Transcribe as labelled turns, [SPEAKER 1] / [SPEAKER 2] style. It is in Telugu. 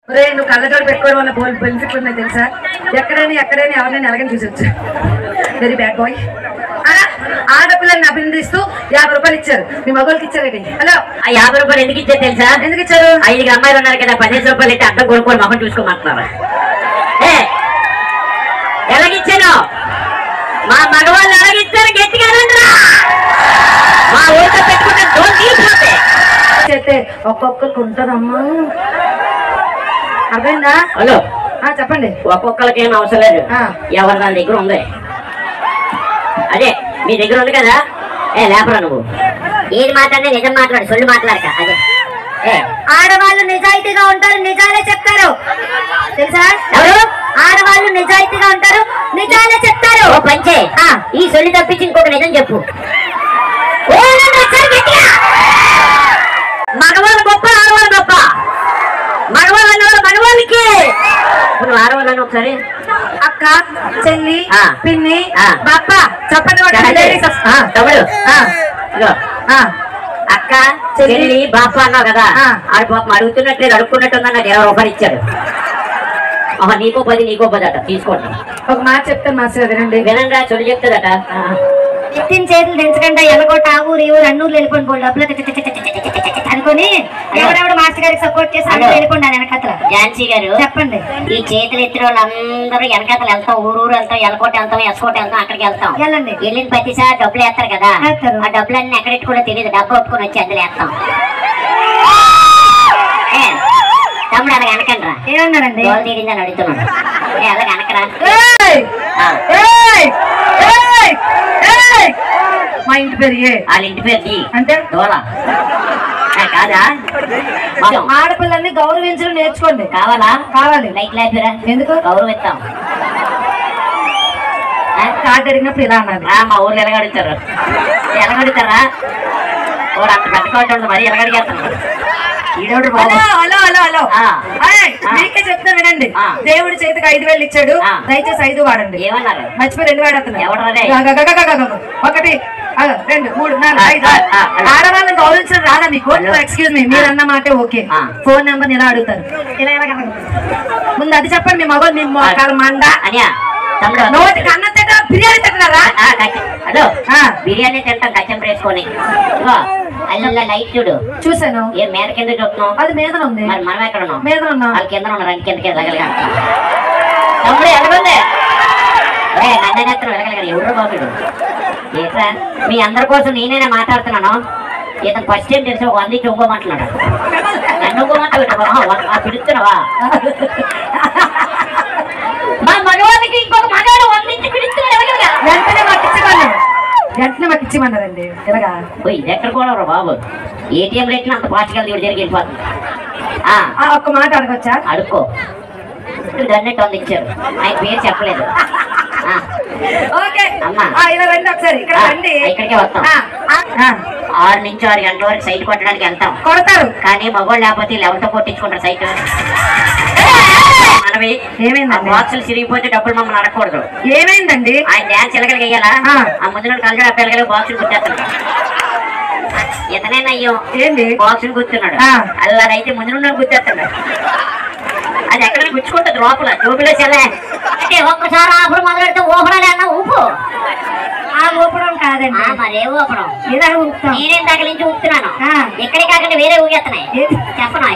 [SPEAKER 1] నువ్వు కళ్ళజోడు పెట్టుకోవడం వల్ల బెనిఫిట్లు ఉన్నాయి తెలుసా? ఎక్కడైనా ఎవరినైనా ఎలాగని చూసొచ్చు. Very bad boy. ఆడపిల్లల్ని అభినందిస్తూ 50 రూపాయలు ఇచ్చారు. మీ మగోళ్ళకి ఇచ్చారండి. హలో,
[SPEAKER 2] 50 రూపాయలు ఎందుకు ఇచ్చారు తెలుసా?
[SPEAKER 1] ఎందుకు ఇచ్చారు?
[SPEAKER 2] 5 అమ్మాయిలు ఉన్నారు కదా, 15 రూపాయలు ఇట్టి అర్థం కొనుక్కోని మొహం చూసుకోమంటున్నారు. ఎలాగిచ్చాను? మా మగవాళ్ళు ఎలాగిచ్చారు? గట్టిగా మా ఊరితో పెట్టుకుంటే
[SPEAKER 1] చేస్తే ఒక్కొక్కరికి ఉంటుందమ్మా. అర్థమైందా?
[SPEAKER 2] హలో,
[SPEAKER 1] చెప్పండి.
[SPEAKER 2] ఒక్కొక్కరికి ఏం అవసరం లేదు, ఎవరి దాని దగ్గర ఉంది. అదే మీ దగ్గర ఉంది కదా, లేపరా నువ్వు. ఏది మాట్లాడినా నిజం మాట్లాడు, సొల్లు మాట్లాడక. అదే
[SPEAKER 3] ఆడవాళ్ళు నిజాయితీగా ఉంటారు, నిజాలే చెప్తారు తెలుసా? ఆడవాళ్ళు నిజాయితీగా ఉంటారు, నిజాలే చెప్తారు.
[SPEAKER 2] ఓ పంచే, ఈ సొల్లు తప్పించి ఇంకొక నిజం చెప్పు. మగవాళ్ళు గొప్ప, ఆడవాళ్ళు గొప్ప. మగవాళ్ళు అన్నవాళ్ళు మగవాళ్ళకి. నువ్వు ఆడవాళ్ళని ఒకసారి
[SPEAKER 1] అక్క, చెల్లి, పిన్ని, బాప్ప చెప్పండి.
[SPEAKER 2] తమ్ముడు, అక్క, చెల్లి, బాప్ప అన్నావు కదా, ఆడు పాపం అడుగుతున్నట్లేదు, అడుక్కున్నట్టుందా. నాకు 20 రూపాయలు ఇచ్చాడు. నీకో 10 నీకో 10 అట. తీసుకోండి.
[SPEAKER 1] ఒక మాట చెప్తాను మాస్టర్, వినండి.
[SPEAKER 2] వినంగా చొలి చెప్తుందట.
[SPEAKER 3] ఎత్తిన చేతులు తెంచకుండా ఎలగొట్ట ఆ ఊరు ఈ ఊరు అన్నూరు వెళ్ళిపోండి పోయి డబ్బులు అనుకుని ఎవరెవడ మాస్టర్ గారికి సపోర్ట్ చేసి వెళ్ళిపోండి వెనకతల.
[SPEAKER 2] ఝాన్సీ గారు
[SPEAKER 3] చెప్పండి.
[SPEAKER 2] ఈ చేతులు ఎత్తిన వాళ్ళందరూ వెనకతలు వెళ్తాం, ఊరు వెళ్తాం, ఎలకోట వెళ్తాం, ఎస్కోట వెళ్తాం, అక్కడికి వెళ్తాం.
[SPEAKER 3] వెళ్ళండి.
[SPEAKER 2] వెళ్ళిన ప్రతిసారి డబ్బులు వేస్తారు కదా, ఆ డబ్బులన్నీ ఎక్కడెట్టు కూడా తెలియదు. డబ్బు ఒప్పుకొని వచ్చి అందులో వేస్తాం. తమ్ముడు అలాగ అనకండి రా.
[SPEAKER 3] ఏమన్నారండి?
[SPEAKER 2] గోల్ తీరిందని అడుగుతున్నాడు. అలాగ అనకరా.
[SPEAKER 1] మా ఇంటి పేరు
[SPEAKER 2] వాళ్ళ ఇంటి పేరు
[SPEAKER 1] అంటే
[SPEAKER 2] డోలా కాదా?
[SPEAKER 1] ఆడపిల్లల్ని గౌరవించడం నేర్చుకోండి.
[SPEAKER 2] కావాలి లైక్ లేపిరా.
[SPEAKER 1] ఎందుకు?
[SPEAKER 2] గౌరవిస్తాం.
[SPEAKER 1] కార్డు అడిగినప్పుడు ఇలా అన్నది.
[SPEAKER 2] మా ఊర్లో ఎలాగడుగుతారు? ఎలాగడుగుతారా? ఊరు అంత పెద్ద కార్డు ఉండదు, మరి ఎలాగడిగేస్తాను.
[SPEAKER 1] మీకే చెప్తా వినండి. దేవుడి చేతికి 5,000 ఇచ్చాడు, దయచేసి 5 వాడండి.
[SPEAKER 2] ఏమన్నారు?
[SPEAKER 1] మర్చిపోయి 2 వాడుతున్నాయి. 1 2 3 4 5. ఆడవాళ్ళని గౌరవించడం రాదా మీకు? ఎక్స్క్యూజ్ మీ, మీరు అన్న మాట ఓకే. ఫోన్ నెంబర్ ఇలా అడుగుతారు. ముందు అది చెప్పండి. మీ మగవాళ్ళు మీ మండ
[SPEAKER 2] అనియా తమ్ముడు
[SPEAKER 1] నోటికి అన్నం తింటారా, బిర్యానీ తింటున్నారా?
[SPEAKER 2] హలో, బిర్యానీ తింటాం కచ్చం వేసుకొని. అల్ల లైట్ చూడు.
[SPEAKER 1] చూసాను.
[SPEAKER 2] ఏ మీద కింద చూస్తున్నాం?
[SPEAKER 1] అది మీద ఉంది.
[SPEAKER 2] మరి మనం ఎక్కడ ఉన్నాం?
[SPEAKER 1] మీద ఉన్నాం.
[SPEAKER 2] వాళ్ళు కింద ఉన్నారు, అని కిందకి ఎదగలిగా. తమ్ముడు ఎలాగుంది? నన్ను వెళ్ళగలిగారు. ఎవరు బాబుడు? ఏట్రా, మీ అందరి కోసం నేనైనా మాట్లాడుతున్నాను. ఇతను ఫస్ట్ టైం తెలిసి 100 ఇచ్చి ఇంకోమంటున్నాడు. నన్ను ఇంకోమంటా పిలుస్తున్నావా? మా మగవాళ్ళకి ఇంకొక మగవాడు 100 ఇచ్చి పిలుస్తున్నాడు.
[SPEAKER 1] వెంటనే మాకు ఇచ్చిమన్నారండి. ఇలాగా
[SPEAKER 2] ఇది ఎక్కడ కూడా బాబు, ఏటీఎం రేట్ అంత పాచిగా జరిగి వెళ్ళిపోతుంది.
[SPEAKER 1] ఒక్క మాట అడగొచ్చా?
[SPEAKER 2] అడుక్కో. అన్నట్టు 100 ఇచ్చారు, ఆయన పేరు చెప్పలేదు. ఇక్కడికే వస్తాం. 6 నుంచి 6 గంటల వరకు సైట్ కొట్టడానికి వెళ్తాం.
[SPEAKER 1] కొడతారు
[SPEAKER 2] కానీ మగవాళ్ళు లేకపోతే ఎవరితో కొట్టించుకుంటారు సైట్. మనవి
[SPEAKER 1] ఏమైందండి?
[SPEAKER 2] బాక్సులు చిరిగిపోతే డబ్బులు మమ్మల్ని అడగకూడదు.
[SPEAKER 1] ఏమైందండి?
[SPEAKER 2] ఆయన డ్యాన్స్ ఎలగలికి వెయ్యాలా? ఆ ముందు కలజడ అప్పగలిగి బాక్సులు గుర్తేస్తాడు. ఇతనైనా అయ్యో
[SPEAKER 1] ఏంటి
[SPEAKER 2] బాక్సులు గుర్తున్నాడు. అల్లరైతే ముందు గుర్తేస్తాడు. అది ఎక్కడ గుచ్చుకుంటుంది లోపల జోబులో చెల్లె. ఒక్కసారి ఆపుడు మొదలెడితే ఊపడాలి అన్న ఊపు.
[SPEAKER 3] ఆ ఊపడం కాదండి,
[SPEAKER 2] మరే ఊపడం.
[SPEAKER 3] ఇలా ఊపుతాం.
[SPEAKER 2] నేనేం దగ్గర నుంచి ఊపుతున్నాను. ఎక్కడికి కాకుండా వేరే ఊగేస్తున్నాయి. చెప్పను